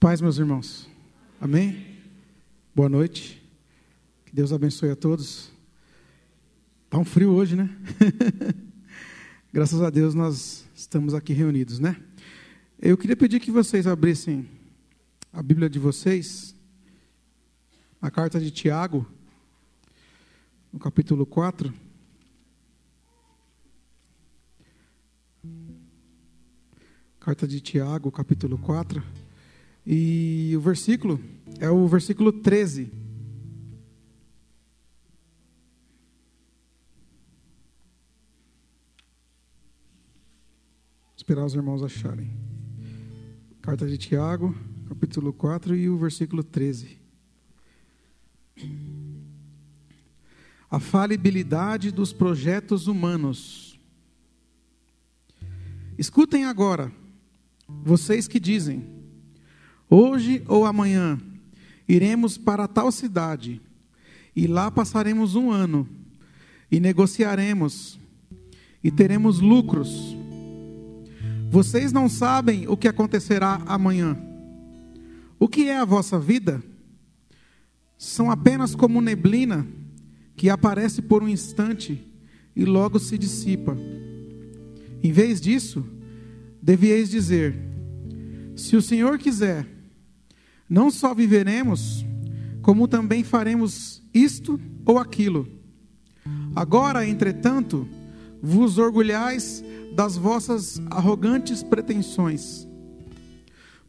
Paz, meus irmãos. Amém? Boa noite. Que Deus abençoe a todos. Tá um frio hoje, né? Graças a Deus nós estamos aqui reunidos, né? Eu queria pedir que vocês abrissem a Bíblia de vocês, a carta de Tiago, no capítulo 4. Carta de Tiago, capítulo 4. E o versículo é o versículo 13. Vou esperar os irmãos acharem. Carta de Tiago, capítulo 4 e o versículo 13. A falibilidade dos projetos humanos. Escutem agora, vocês que dizem: hoje ou amanhã iremos para tal cidade, e lá passaremos um ano, e negociaremos, e teremos lucros. Vocês não sabem o que acontecerá amanhã. O que é a vossa vida? São apenas como neblina, que aparece por um instante e logo se dissipa. Em vez disso, devieis dizer: se o Senhor quiser, não só viveremos, como também faremos isto ou aquilo. Agora, entretanto, vos orgulhais das vossas arrogantes pretensões.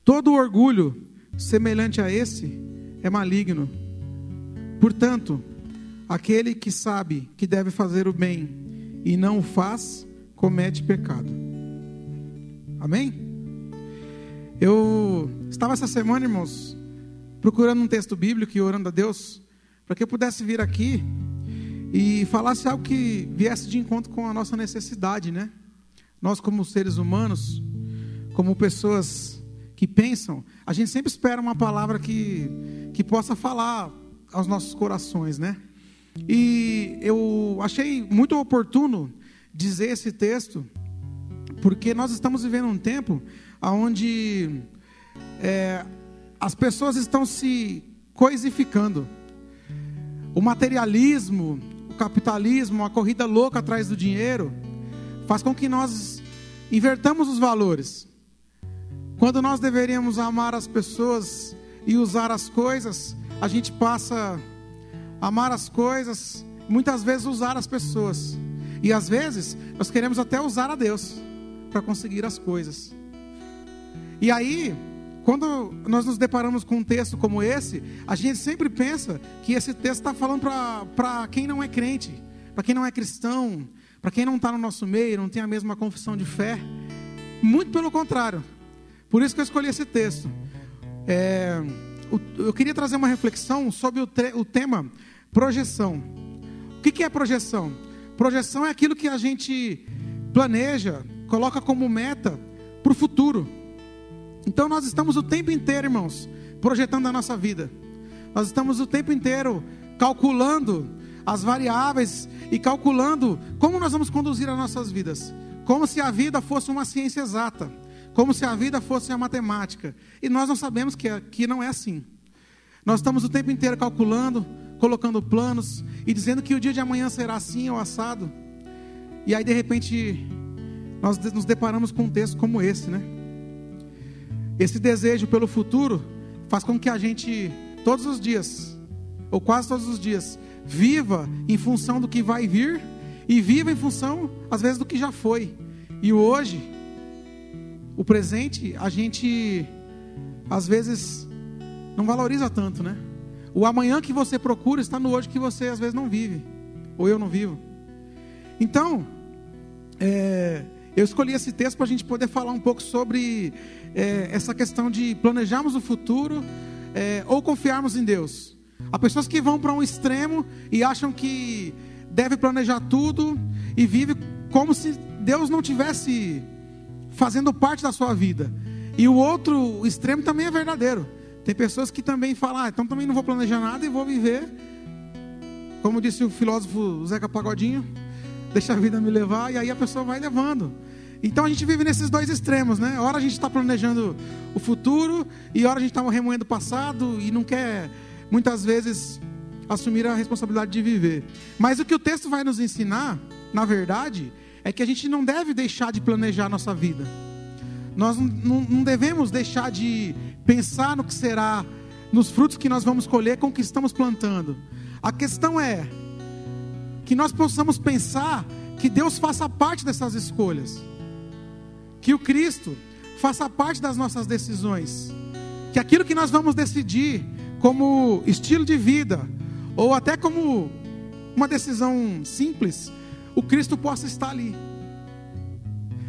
Todo orgulho semelhante a esse é maligno. Portanto, aquele que sabe que deve fazer o bem e não o faz, comete pecado. Amém? Eu estava essa semana, irmãos, procurando um texto bíblico e orando a Deus para que eu pudesse vir aqui e falasse algo que viesse de encontro com a nossa necessidade, né? Nós, como seres humanos, como pessoas que pensam, a gente sempre espera uma palavra que possa falar aos nossos corações, né? E eu achei muito oportuno dizer esse texto, porque nós estamos vivendo um tempo onde as pessoas estão se coisificando. O materialismo, o capitalismo, a corrida louca atrás do dinheiro, faz com que nós invertamos os valores. Quando nós deveríamos amar as pessoas e usar as coisas, a gente passa a amar as coisas, muitas vezes usar as pessoas. E às vezes nós queremos até usar a Deus para conseguir as coisas. E aí, quando nós nos deparamos com um texto como esse, a gente sempre pensa que esse texto está falando para quem não é crente, para quem não é cristão, para quem não está no nosso meio, não tem a mesma confissão de fé. Muito pelo contrário. Por isso que eu escolhi esse texto. Eu queria trazer uma reflexão sobre o tema projeção. O que é projeção? Projeção é aquilo que a gente planeja, coloca como meta para o futuro. Então nós estamos o tempo inteiro, irmãos, projetando a nossa vida. Nós estamos o tempo inteiro calculando as variáveis e calculando como nós vamos conduzir as nossas vidas. Como se a vida fosse uma ciência exata. Como se a vida fosse a matemática. E nós não sabemos que não é assim. Nós estamos o tempo inteiro calculando, colocando planos e dizendo que o dia de amanhã será assim ou assado. E aí de repente nós nos deparamos com um texto como esse, né? Esse desejo pelo futuro faz com que a gente, todos os dias, ou quase todos os dias, viva em função do que vai vir e viva em função, às vezes, do que já foi. E hoje, o presente, a gente, às vezes, não valoriza tanto, né? O amanhã que você procura está no hoje que você, às vezes, não vive, ou eu não vivo. Então, eu escolhi esse texto para a gente poder falar um pouco sobre essa questão de planejarmos o futuro ou confiarmos em Deus. Há pessoas que vão para um extremo e acham que deve planejar tudo e vive como se Deus não tivesse fazendo parte da sua vida. E o outro extremo também é verdadeiro. Tem pessoas que também falam: então também não vou planejar nada e vou viver, como disse o filósofo Zeca Pagodinho, deixa a vida me levar. E aí a pessoa vai levando. Então a gente vive nesses dois extremos, né? Ora a gente está planejando o futuro, e ora a gente está remoendo o passado e não quer, muitas vezes, assumir a responsabilidade de viver. Mas o que o texto vai nos ensinar, na verdade, é que a gente não deve deixar de planejar a nossa vida. Nós não devemos deixar de pensar no que será, nos frutos que nós vamos colher com o que estamos plantando. A questão é que nós possamos pensar que Deus faça parte dessas escolhas, que o Cristo faça parte das nossas decisões, que aquilo que nós vamos decidir como estilo de vida, ou até como uma decisão simples, o Cristo possa estar ali.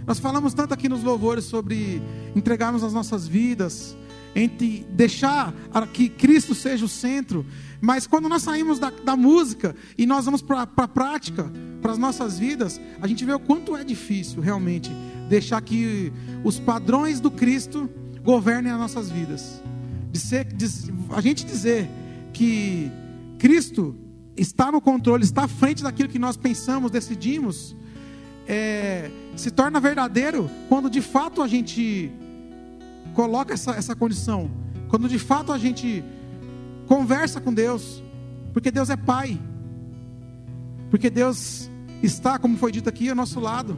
Nós falamos tanto aqui nos louvores sobre entregarmos as nossas vidas, entre deixar que Cristo seja o centro, mas quando nós saímos da música e nós vamos para a prática, para as nossas vidas, a gente vê o quanto é difícil realmente deixar que os padrões do Cristo governem as nossas vidas. A gente dizer que Cristo está no controle, está à frente daquilo que nós pensamos, decidimos, se torna verdadeiro quando de fato a gente coloca essa condição, quando de fato a gente conversa com Deus, porque Deus é Pai, porque Deus está, como foi dito aqui, ao nosso lado.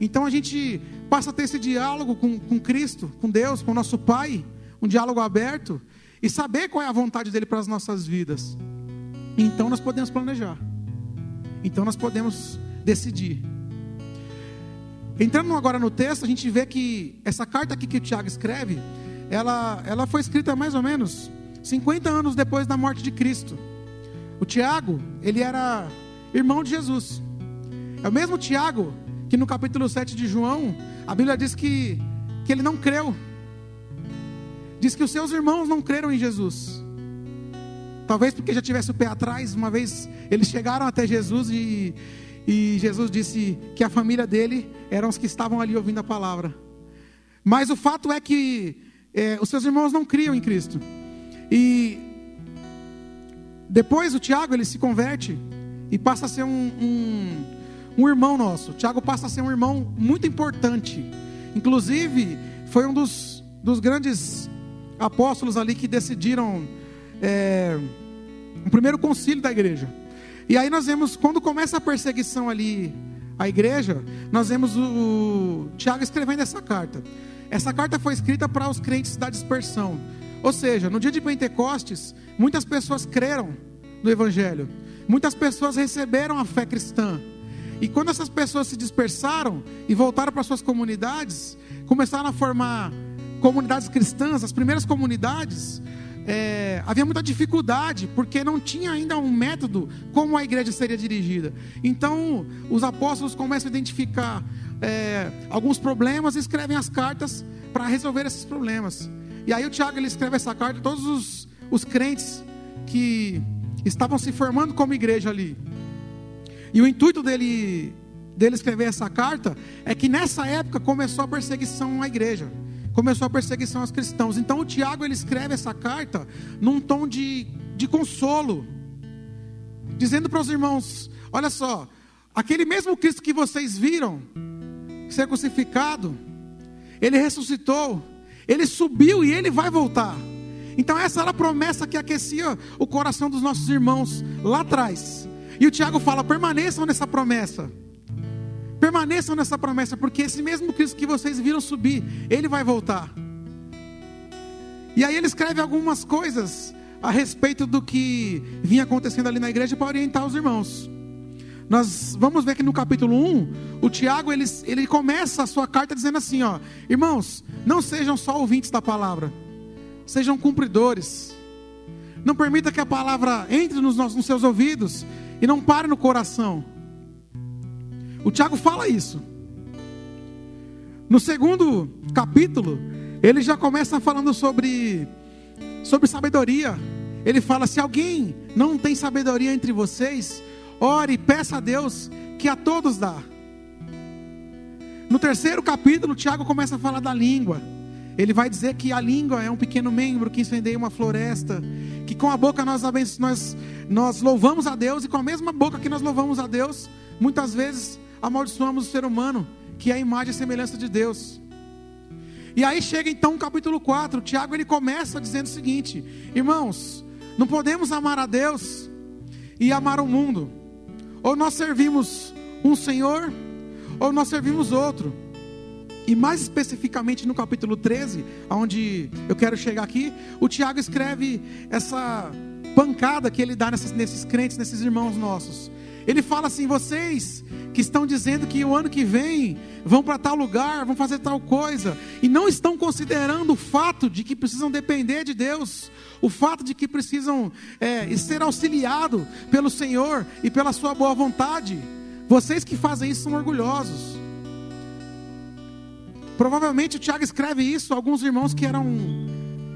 Então a gente passa a ter esse diálogo com Cristo, com Deus, com o nosso Pai, um diálogo aberto, e saber qual é a vontade dele para as nossas vidas. Então nós podemos planejar, então nós podemos decidir. Entrando agora no texto, a gente vê que essa carta aqui que o Tiago escreve, ela foi escrita mais ou menos 50 anos depois da morte de Cristo. O Tiago, ele era irmão de Jesus. É o mesmo Tiago que no capítulo 7 de João, a Bíblia diz que ele não creu. Diz que os seus irmãos não creram em Jesus. Talvez porque já tivesse o pé atrás. Uma vez eles chegaram até Jesus e Jesus disse que a família dele eram os que estavam ali ouvindo a palavra. Mas o fato é que os seus irmãos não criam em Cristo. E depois o Tiago, ele se converte e passa a ser um irmão nosso. O Tiago passa a ser um irmão muito importante. Inclusive, foi um dos grandes apóstolos ali que decidiram o primeiro concílio da igreja. E aí nós vemos, quando começa a perseguição ali, a igreja, nós vemos o Tiago escrevendo essa carta. Essa carta foi escrita para os crentes da dispersão. Ou seja, no dia de Pentecostes, muitas pessoas creram no Evangelho. Muitas pessoas receberam a fé cristã. E quando essas pessoas se dispersaram e voltaram para suas comunidades, começaram a formar comunidades cristãs. As primeiras comunidades, havia muita dificuldade, porque não tinha ainda um método como a igreja seria dirigida. Então os apóstolos começam a identificar alguns problemas e escrevem as cartas para resolver esses problemas. E aí o Tiago, ele escreve essa carta a todos os crentes que estavam se formando como igreja ali. E o intuito dele escrever essa carta é que nessa época começou a perseguição à igreja, começou a perseguição aos cristãos. Então o Tiago, ele escreve essa carta num tom de consolo, dizendo para os irmãos: olha só, aquele mesmo Cristo que vocês viram ser crucificado, ele ressuscitou, ele subiu e ele vai voltar. Então essa era a promessa que aquecia o coração dos nossos irmãos lá atrás. E o Tiago fala: permaneçam nessa promessa. Permaneçam nessa promessa, porque esse mesmo Cristo que vocês viram subir, ele vai voltar. E aí ele escreve algumas coisas a respeito do que vinha acontecendo ali na igreja para orientar os irmãos. Nós vamos ver que no capítulo 1, o Tiago, ele começa a sua carta dizendo assim: ó, irmãos, não sejam só ouvintes da palavra, sejam cumpridores. Não permita que a palavra entre nos seus ouvidos e não pare no coração. O Tiago fala isso. No segundo capítulo, ele já começa falando sobre sabedoria. Ele fala: se alguém não tem sabedoria entre vocês, ore e peça a Deus, que a todos dá. No terceiro capítulo, o Tiago começa a falar da língua. Ele vai dizer que a língua é um pequeno membro que incendeia uma floresta, que com a boca nós louvamos a Deus, e com a mesma boca que nós louvamos a Deus, muitas vezes amaldiçoamos o ser humano que é a imagem e semelhança de Deus. E aí chega então o capítulo 4, Tiago ele começa dizendo o seguinte: irmãos, não podemos amar a Deus e amar o mundo. Ou nós servimos um Senhor, ou nós servimos outro. E mais especificamente no capítulo 13, onde eu quero chegar aqui, o Tiago escreve essa pancada que ele dá nesses crentes, nesses irmãos nossos. Ele fala assim: vocês que estão dizendo que o ano que vem vão para tal lugar, vão fazer tal coisa, e não estão considerando o fato de que precisam depender de Deus, o fato de que precisam ser auxiliados pelo Senhor e pela sua boa vontade. Vocês que fazem isso são orgulhosos. Provavelmente o Tiago escreve isso a alguns irmãos que eram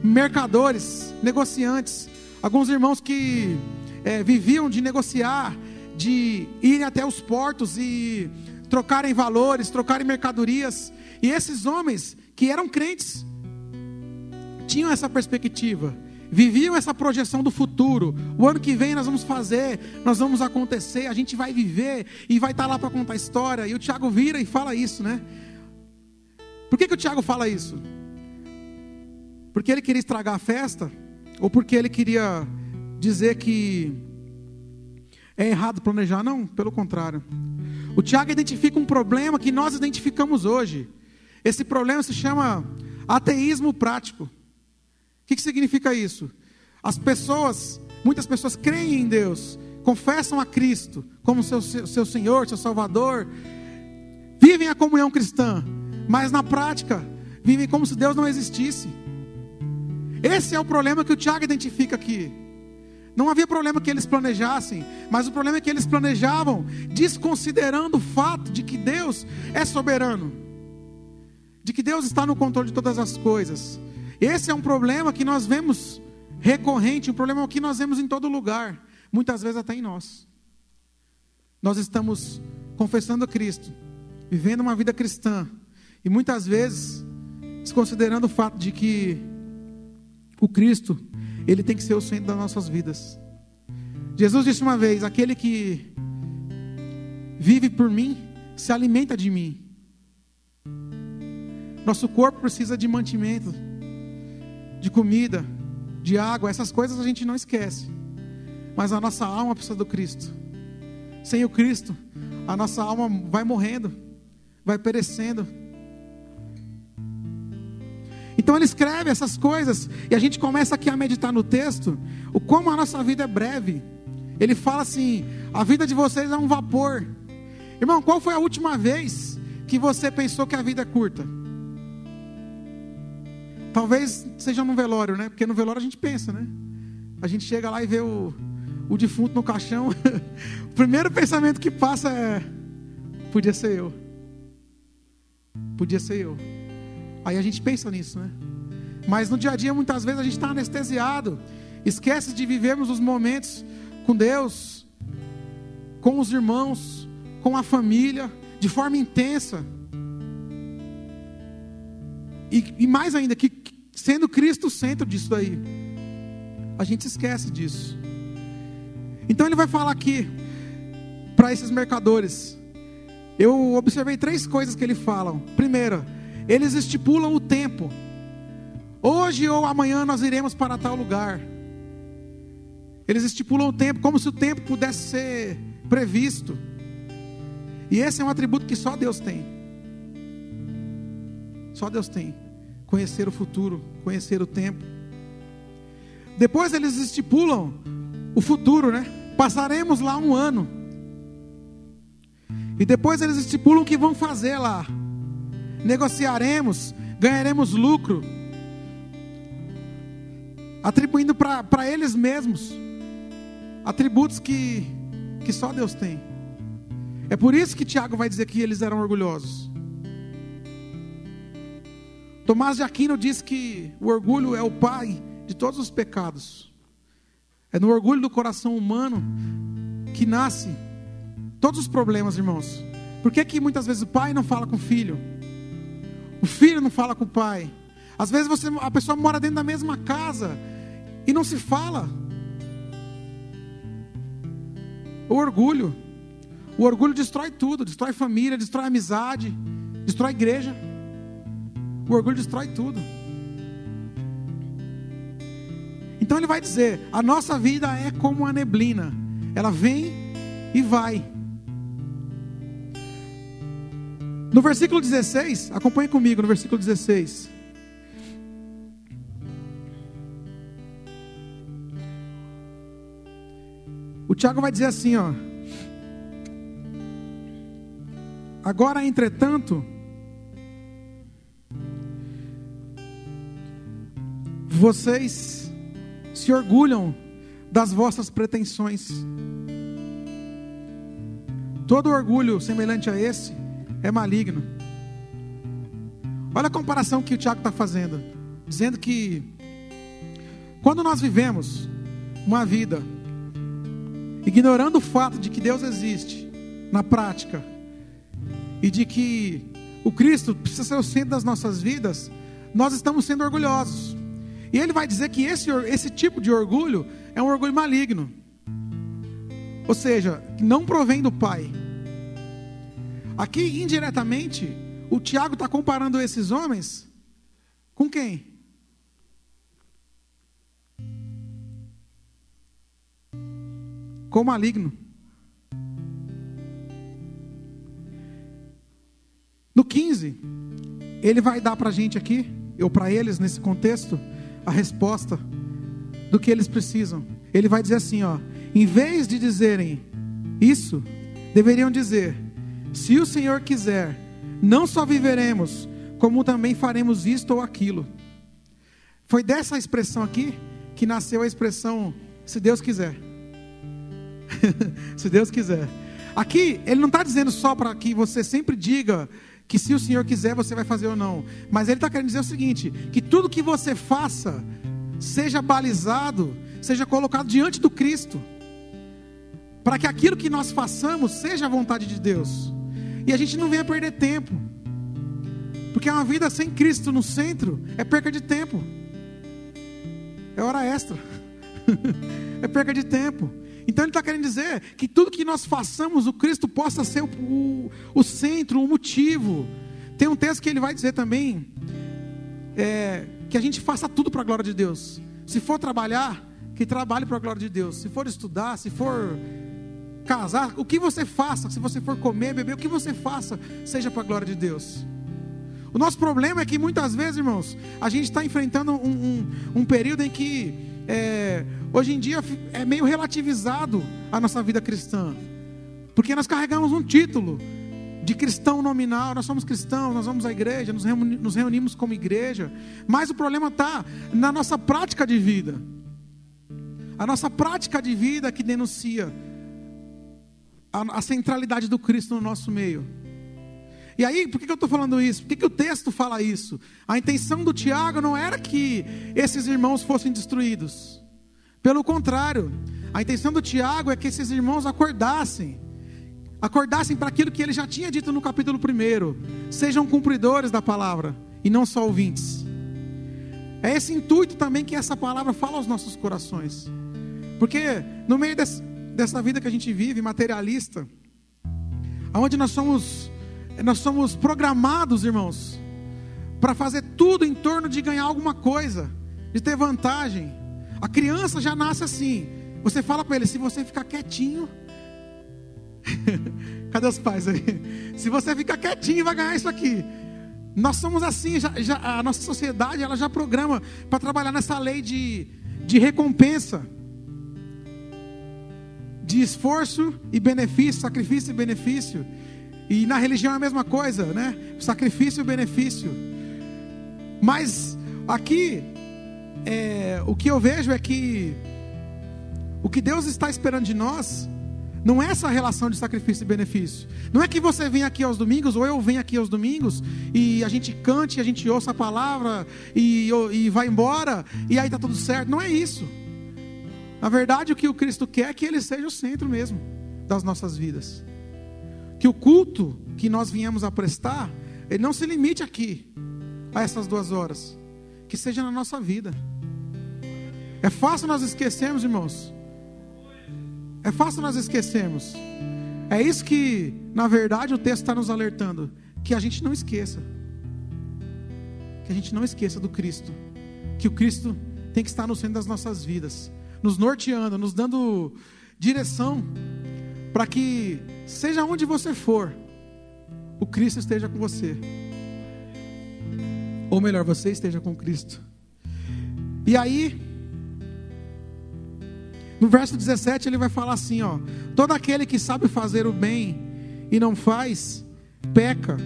mercadores, negociantes, alguns irmãos que viviam de negociar, de irem até os portos e trocarem valores, trocarem mercadorias. E esses homens que eram crentes tinham essa perspectiva, viviam essa projeção do futuro. O ano que vem nós vamos fazer, nós vamos acontecer, a gente vai viver e vai estar lá para contar a história. E o Tiago vira e fala isso, né? Por que o Tiago fala isso? Porque ele queria estragar a festa? Ou porque ele queria dizer que é errado planejar? Não, pelo contrário. O Tiago identifica um problema que nós identificamos hoje. Esse problema se chama ateísmo prático. O que significa isso? Muitas pessoas creem em Deus, confessam a Cristo como seu Senhor, seu Salvador, vivem a comunhão cristã, mas na prática vivem como se Deus não existisse. Esse é o problema que o Tiago identifica aqui. Não havia problema que eles planejassem, mas o problema é que eles planejavam desconsiderando o fato de que Deus é soberano, de que Deus está no controle de todas as coisas. Esse é um problema que nós vemos recorrente, um problema que nós vemos em todo lugar, muitas vezes até em nós. Nós estamos confessando a Cristo, vivendo uma vida cristã, e muitas vezes desconsiderando o fato de que o Cristo, Ele tem que ser o centro das nossas vidas. Jesus disse uma vez: aquele que vive por mim, se alimenta de mim. Nosso corpo precisa de mantimento, de comida, de água. Essas coisas a gente não esquece, mas a nossa alma precisa do Cristo. Sem o Cristo, a nossa alma vai morrendo, vai perecendo. Então ele escreve essas coisas, e a gente começa aqui a meditar no texto, o como a nossa vida é breve. Ele fala assim: a vida de vocês é um vapor. Irmão, qual foi a última vez que você pensou que a vida é curta? Talvez seja no velório, né? Porque no velório a gente pensa, né? A gente chega lá e vê o defunto no caixão. O primeiro pensamento que passa é: podia ser eu. Podia ser eu. Aí a gente pensa nisso, né? Mas no dia a dia muitas vezes a gente está anestesiado, esquece de vivermos os momentos com Deus, com os irmãos, com a família, de forma intensa. E mais ainda, que sendo Cristo o centro disso aí, a gente esquece disso. Então ele vai falar aqui para esses mercadores. Eu observei 3 coisas que ele fala. Primeiro, eles estipulam o tempo. Hoje ou amanhã nós iremos para tal lugar. Eles estipulam o tempo, como se o tempo pudesse ser previsto. E esse é um atributo que só Deus tem. Só Deus tem. Conhecer o futuro, conhecer o tempo. Depois eles estipulam o futuro, né? Passaremos lá 1 ano. E depois eles estipulam o que vão fazer lá. Negociaremos, ganharemos lucro, atribuindo para eles mesmos atributos que só Deus tem. É por isso que Tiago vai dizer que eles eram orgulhosos. Tomás de Aquino diz que o orgulho é o pai de todos os pecados. É no orgulho do coração humano que nasce todos os problemas, irmãos. Por que muitas vezes o pai não fala com o filho? O filho não fala com o pai. Às vezes a pessoa mora dentro da mesma casa e não se fala. O orgulho destrói tudo, destrói família, destrói amizade, destrói a igreja. O orgulho destrói tudo. Então ele vai dizer, a nossa vida é como a neblina. Ela vem e vai. No versículo 16, acompanhe comigo no versículo 16. O Tiago vai dizer assim, ó. Agora, entretanto, vocês se orgulham das vossas pretensões. Todo orgulho semelhante a esse é maligno. Olha a comparação que o Tiago está fazendo, dizendo que quando nós vivemos uma vida ignorando o fato de que Deus existe na prática e de que o Cristo precisa ser o centro das nossas vidas, nós estamos sendo orgulhosos. E ele vai dizer que esse tipo de orgulho é um orgulho maligno, ou seja, que não provém do Pai. Aqui indiretamente o Tiago está comparando esses homens com quem? Com o maligno. No 15, ele vai dar para a gente aqui, ou para eles nesse contexto, a resposta do que eles precisam. Ele vai dizer assim, ó, em vez de dizerem isso, deveriam dizer: se o Senhor quiser, não só viveremos, como também faremos isto ou aquilo. Foi dessa expressão aqui que nasceu a expressão, se Deus quiser. Se Deus quiser. Aqui, ele não está dizendo só para que você sempre diga que se o Senhor quiser, você vai fazer ou não. Mas ele está querendo dizer o seguinte, que tudo que você faça, seja balizado, seja colocado diante do Cristo, para que aquilo que nós façamos, seja a vontade de Deus. E a gente não venha perder tempo, porque uma vida sem Cristo no centro, é perca de tempo, é hora extra, é perca de tempo. Então ele está querendo dizer que tudo que nós façamos, o Cristo possa ser o centro, o motivo. Tem um texto que ele vai dizer também, que a gente faça tudo para a glória de Deus. Se for trabalhar, que trabalhe para a glória de Deus. Se for estudar, se for casar, o que você faça, se você for comer, beber, o que você faça, seja para a glória de Deus. O nosso problema é que muitas vezes, irmãos, a gente está enfrentando um período em que hoje em dia é meio relativizado a nossa vida cristã, porque nós carregamos um título de cristão nominal. Nós somos cristãos, nós vamos à igreja, nos reunimos como igreja, mas o problema está na nossa prática de vida, a nossa prática de vida que denuncia a centralidade do Cristo no nosso meio. E aí, por que eu estou falando isso? Por que o texto fala isso? A intenção do Tiago não era que esses irmãos fossem destruídos. Pelo contrário, a intenção do Tiago é que esses irmãos acordassem para aquilo que ele já tinha dito no capítulo 1. Sejam cumpridores da palavra e não só ouvintes. É esse intuito também que essa palavra fala aos nossos corações. Porque no meio dessa vida que a gente vive, materialista, onde nós somos programados, irmãos, para fazer tudo em torno de ganhar alguma coisa, de ter vantagem. A criança já nasce assim. Você fala para ele, se você ficar quietinho, cadê os pais aí? Se você ficar quietinho, vai ganhar isso aqui. Nós somos assim, a nossa sociedade ela já programa para trabalhar nessa lei de recompensa, de esforço e benefício, sacrifício e benefício. E na religião é a mesma coisa, né? Sacrifício e benefício. Mas aqui, o que eu vejo é que o que Deus está esperando de nós não é essa relação de sacrifício e benefício. Não é que você venha aqui aos domingos, ou eu venha aqui aos domingos, e a gente cante, a gente ouça a palavra, e vai embora, e aí está tudo certo. Não é isso. Na verdade, o que o Cristo quer é que Ele seja o centro mesmo das nossas vidas. Que o culto que nós viemos a prestar, ele não se limite aqui, a essas 2 horas. Que seja na nossa vida. É fácil nós esquecermos, irmãos. É fácil nós esquecermos. É isso que, na verdade, o texto está nos alertando. que a gente não esqueça. Que a gente não esqueça do Cristo. Que o Cristo tem que estar no centro das nossas vidas, nos norteando, nos dando direção, para que, seja onde você for, o Cristo esteja com você. Ou melhor, você esteja com Cristo. E aí, no verso 17 ele vai falar assim, ó: todo aquele que sabe fazer o bem e não faz, peca.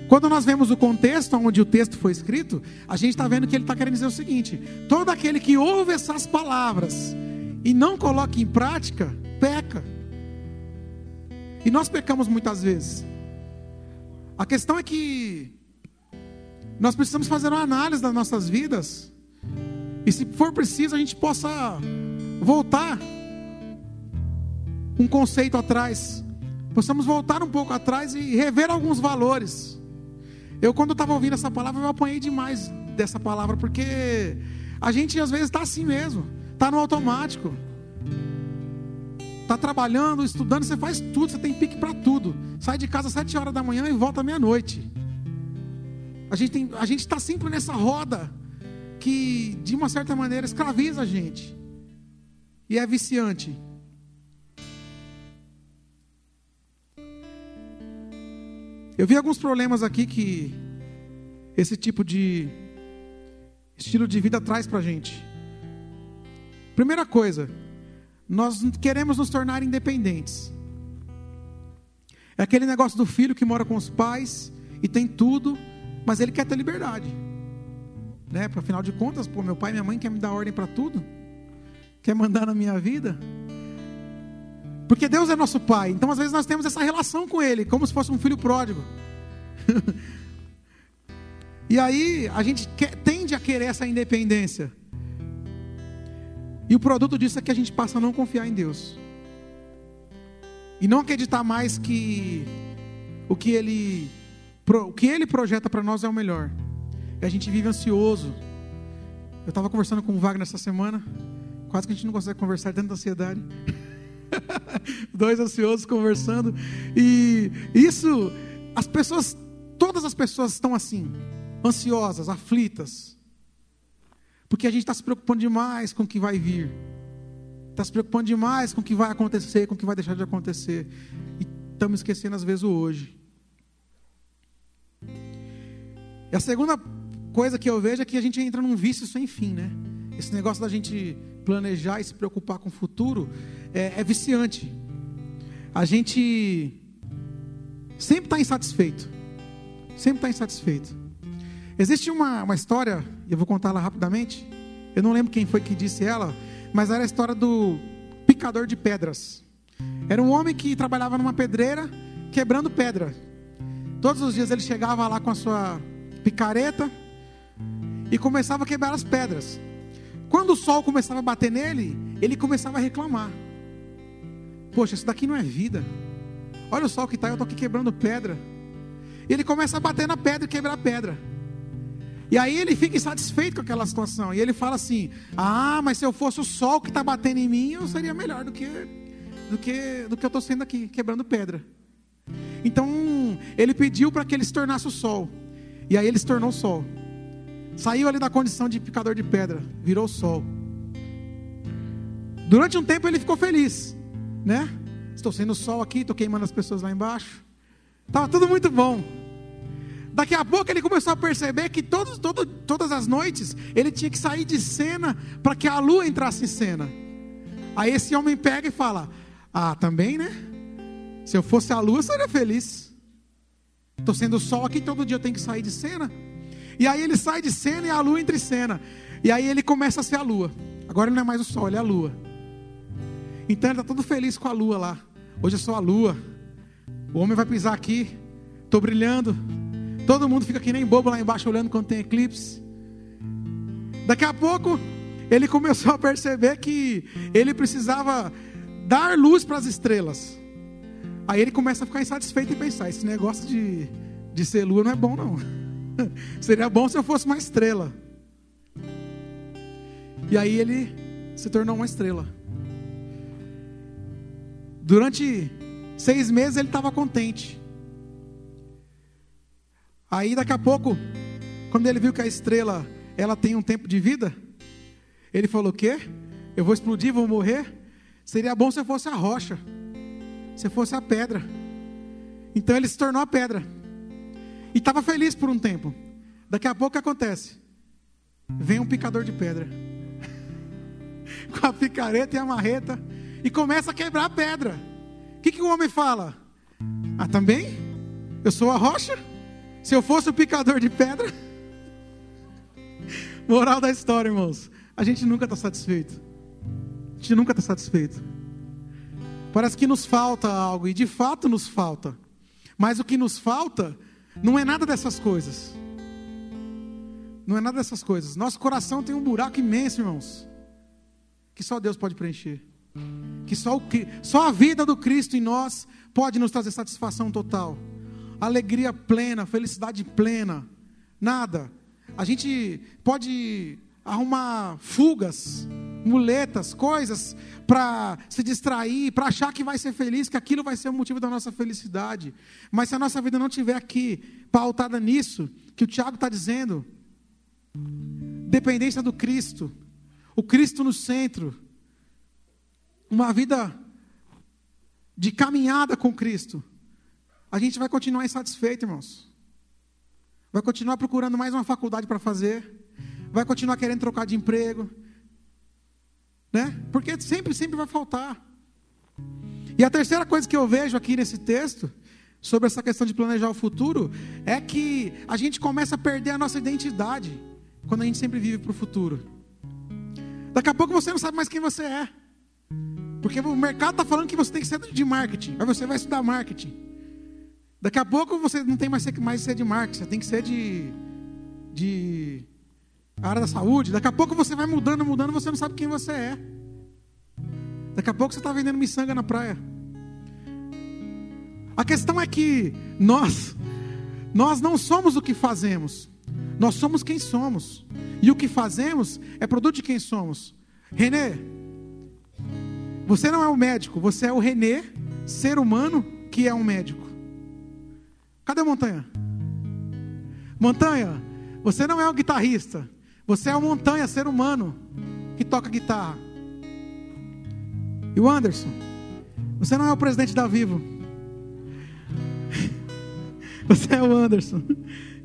Quando nós vemos o contexto onde o texto foi escrito, a gente está vendo que ele está querendo dizer o seguinte: todo aquele que ouve essas palavras e não coloca em prática, peca. E nós pecamos muitas vezes. A questão é que nós precisamos fazer uma análise das nossas vidas, e se for preciso a gente possa voltar um conceito atrás, possamos voltar um pouco atrás e rever alguns valores. Eu, quando estava ouvindo essa palavra, eu apanhei demais dessa palavra, porque a gente às vezes está assim mesmo, está no automático, está trabalhando, estudando, você faz tudo, você tem pique para tudo, sai de casa às 7 horas da manhã e volta à meia-noite. A gente está sempre nessa roda que, de uma certa maneira, escraviza a gente e é viciante. Eu vi alguns problemas aqui que esse tipo de estilo de vida traz para a gente. Primeira coisa, nós queremos nos tornar independentes. É aquele negócio do filho que mora com os pais e tem tudo, mas ele quer ter liberdade, né? Porque, afinal de contas, meu pai e minha mãe querem me dar ordem para tudo, quer mandar na minha vida. Porque Deus é nosso pai, então às vezes nós temos essa relação com Ele, como se fosse um filho pródigo. E aí a gente tende a querer essa independência. E o produto disso é que a gente passa a não confiar em Deus. E não acreditar mais que o que Ele projeta para nós é o melhor. E a gente vive ansioso. Eu estava conversando com o Wagner essa semana, quase que a gente não consegue conversar, tanta ansiedade. Dois ansiosos conversando. E isso, todas as pessoas estão assim, ansiosas, aflitas, porque a gente está se preocupando demais com o que vai vir, está se preocupando demais com o que vai acontecer, com o que vai deixar de acontecer, e estamos esquecendo às vezes o hoje. E a segunda coisa que eu vejo é que a gente entra num vício sem fim, né? Esse negócio da gente planejar e se preocupar com o futuro é viciante. A gente sempre está insatisfeito. Sempre está insatisfeito. Existe uma história, eu vou contar ela rapidamente. Eu não lembro quem foi que disse ela, mas era a história do picador de pedras. Era um homem que trabalhava numa pedreira, quebrando pedra. Todos os dias ele chegava lá com a sua picareta e começava a quebrar as pedras. Quando o sol começava a bater nele, ele começava a reclamar: poxa, isso daqui não é vida. Olha o sol que está, eu estou aqui quebrando pedra. E ele começa a bater na pedra e quebrar a pedra. E aí ele fica insatisfeito com aquela situação. E ele fala assim: mas se eu fosse o sol que está batendo em mim, eu seria melhor do que eu estou sendo aqui, quebrando pedra. Então ele pediu para que ele se tornasse o sol. E aí ele se tornou o sol. Saiu ali da condição de picador de pedra, virou o sol. Durante um tempo ele ficou feliz, né? Estou sendo o sol aqui, estou queimando as pessoas lá embaixo. Estava tudo muito bom. Daqui a pouco ele começou a perceber que todas as noites ele tinha que sair de cena para que a lua entrasse em cena. Aí esse homem pega e fala: também, né? Se eu fosse a lua, eu seria feliz. Estou sendo o sol aqui, todo dia eu tenho que sair de cena. E aí ele sai de cena e a lua entra em cena. E aí ele começa a ser a lua. Agora ele não é mais o sol, ele é a lua. Então ele está todo feliz com a lua lá. Hoje eu sou a lua. O homem vai pisar aqui. Estou brilhando. Todo mundo fica que nem bobo lá embaixo olhando quando tem eclipse. Daqui a pouco ele começou a perceber que ele precisava dar luz para as estrelas. Aí ele começa a ficar insatisfeito e pensar: esse negócio de ser lua não é bom não. Seria bom se eu fosse uma estrela. E aí ele se tornou uma estrela. Durante 6 meses ele estava contente. Aí daqui a pouco, quando ele viu que a estrela, ela tem um tempo de vida, ele falou: o quê? Eu vou explodir, vou morrer? Seria bom se eu fosse a rocha, se eu fosse a pedra. Então ele se tornou a pedra. E estava feliz por um tempo. Daqui a pouco o que acontece? Vem um picador de pedra com a picareta e a marreta e começa a quebrar a pedra. O que o homem fala? Ah, também? Eu sou a rocha? Se eu fosse o picador de pedra? Moral da história, irmãos, a gente nunca está satisfeito. A gente nunca está satisfeito. Parece que nos falta algo, e de fato nos falta. Mas o que nos falta não é nada dessas coisas. Não é nada dessas coisas. Nosso coração tem um buraco imenso, irmãos, que só Deus pode preencher. Que só a vida do Cristo em nós pode nos trazer satisfação total, alegria plena, felicidade plena. Nada. A gente pode arrumar fugas, muletas, coisas para se distrair, para achar que vai ser feliz, que aquilo vai ser o motivo da nossa felicidade. Mas se a nossa vida não estiver aqui pautada nisso, que o Tiago está dizendo, dependência do Cristo, o Cristo no centro, uma vida de caminhada com Cristo, a gente vai continuar insatisfeito, irmãos. Vai continuar procurando mais uma faculdade para fazer, vai continuar querendo trocar de emprego, né? Porque sempre vai faltar. E a terceira coisa que eu vejo aqui nesse texto, sobre essa questão de planejar o futuro, é que a gente começa a perder a nossa identidade, quando a gente sempre vive para o futuro. Daqui a pouco você não sabe mais quem você é, porque o mercado está falando que você tem que ser de marketing, aí você vai estudar marketing. Daqui a pouco você não tem mais ser de marketing, você tem que ser de área da saúde. Daqui a pouco você vai mudando, você não sabe quem você é. Daqui a pouco você está vendendo miçanga na praia. A questão é que nós não somos o que fazemos, nós somos quem somos. E o que fazemos é produto de quem somos. Renê, você não é o médico, você é o Renê, ser humano que é um médico. Cadê a Montanha? Montanha, você não é o guitarrista, você é o Montanha, ser humano que toca guitarra. E o Anderson, você não é o presidente da Vivo. Você é o Anderson,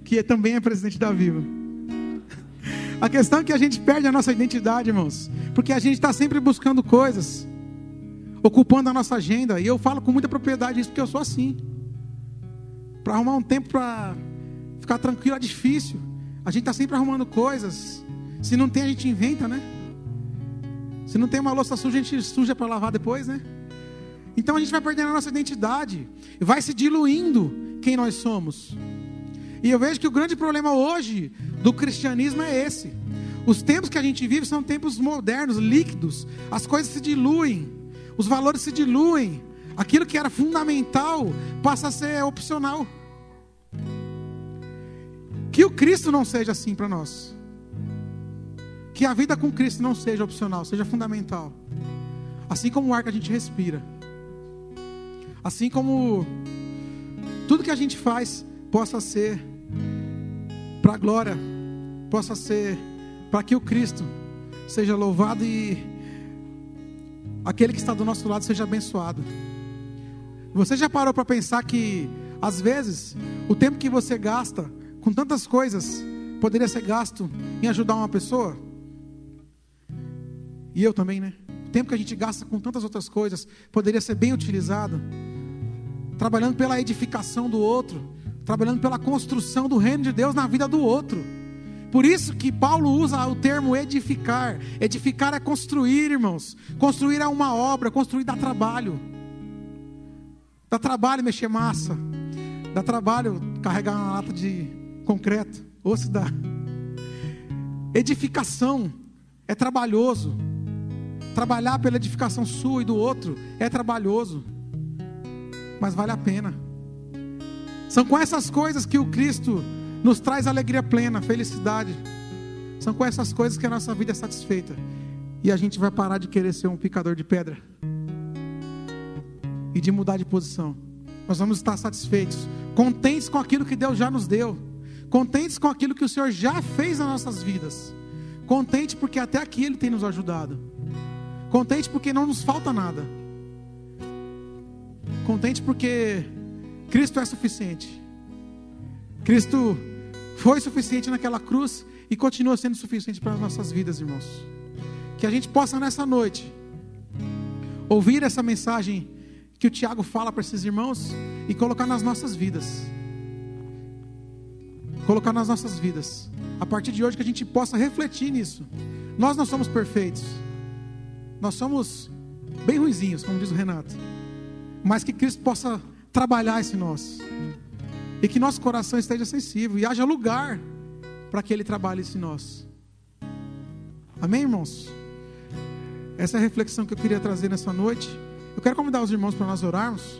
que também é presidente da Vivo. A questão é que a gente perde a nossa identidade, irmãos, porque a gente está sempre buscando coisas, ocupando a nossa agenda. E eu falo com muita propriedade isso, porque eu sou assim. Para arrumar um tempo para ficar tranquilo é difícil. A gente está sempre arrumando coisas. Se não tem, a gente inventa, né? Se não tem uma louça suja, a gente suja para lavar depois, né? Então a gente vai perdendo a nossa identidade, vai se diluindo quem nós somos. E eu vejo que o grande problema hoje do cristianismo é esse. Os tempos que a gente vive são tempos modernos, líquidos. As coisas se diluem, os valores se diluem. Aquilo que era fundamental passa a ser opcional. Que o Cristo não seja assim para nós. Que a vida com Cristo não seja opcional, seja fundamental. Assim como o ar que a gente respira. Assim como tudo que a gente faz possa ser para a glória, possa ser para que o Cristo seja louvado e aquele que está do nosso lado seja abençoado. Você já parou para pensar que, às vezes, o tempo que você gasta com tantas coisas poderia ser gasto em ajudar uma pessoa? E eu também, né? O tempo que a gente gasta com tantas outras coisas poderia ser bem utilizado, trabalhando pela edificação do outro, trabalhando pela construção do reino de Deus na vida do outro. Por isso que Paulo usa o termo edificar. Edificar é construir, irmãos. Construir é uma obra, construir dá trabalho. Dá trabalho mexer massa, dá trabalho carregar uma lata de concreto, ou se dá. Edificação é trabalhoso. Trabalhar pela edificação sua e do outro é trabalhoso, mas vale a pena. São com essas coisas que o Cristo nos traz alegria plena, felicidade. São com essas coisas que a nossa vida é satisfeita. E a gente vai parar de querer ser um picador de pedra e de mudar de posição. Nós vamos estar satisfeitos, contentes com aquilo que Deus já nos deu. Contentes com aquilo que o Senhor já fez nas nossas vidas. Contente porque até aqui Ele tem nos ajudado. Contente porque não nos falta nada. Contente porque Cristo é suficiente. Cristo foi suficiente naquela cruz e continua sendo suficiente para as nossas vidas, irmãos. Que a gente possa nessa noite ouvir essa mensagem que o Tiago fala para esses irmãos e colocar nas nossas vidas. Colocar nas nossas vidas. A partir de hoje que a gente possa refletir nisso. Nós não somos perfeitos. Nós somos bem ruinzinhos, como diz o Renato. Mas que Cristo possa trabalhar esse nós. E que nosso coração esteja sensível e haja lugar para que Ele trabalhe esse nós. Amém, irmãos? Essa é a reflexão que eu queria trazer nessa noite. Eu quero convidar os irmãos para nós orarmos.